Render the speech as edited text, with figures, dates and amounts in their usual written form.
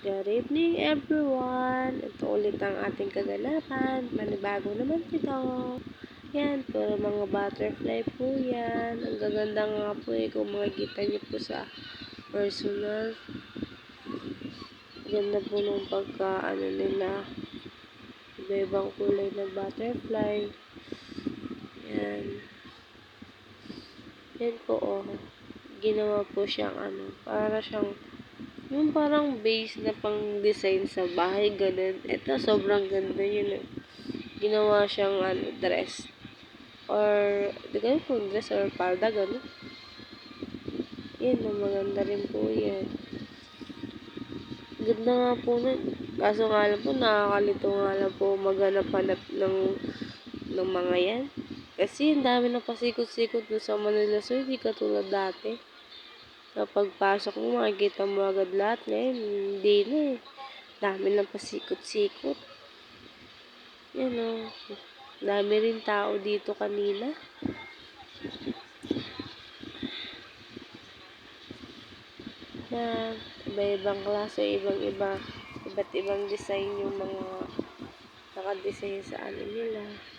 Good evening everyone! Ito ulit ang ating kaganapan. Manibago naman ito. Yan, puro mga butterfly po yan. Ang gaganda nga po kung makikita niyo po sa personal. Ganda po nung pagka-ano nila. Iba-ibang kulay ng butterfly. Yan. Yan po Ginawa po siyang para siyang yung parang base na pang design sa bahay, ganun. Ito, sobrang ganda yun. Ginawa siyang dress. Or, di ko kung dress or palda, ganun. Yan, maganda rin po yan. Ganda nga po nun. Kaso nga lang po, nakakalito nga lang po maghanap-hanap ng mga yan. Kasi, ang dami na pasikot-sikot dun sa Manila. So, hindi katulad dati. Kapag pasok mo, makikita mo agad lahat. Ngayon, hindi na Dami lang pasikot-sikot. Yan Dami rin tao dito kanina. Yan. Iba-ibang klase, iba't ibang design yung mga nakadesign sa nila.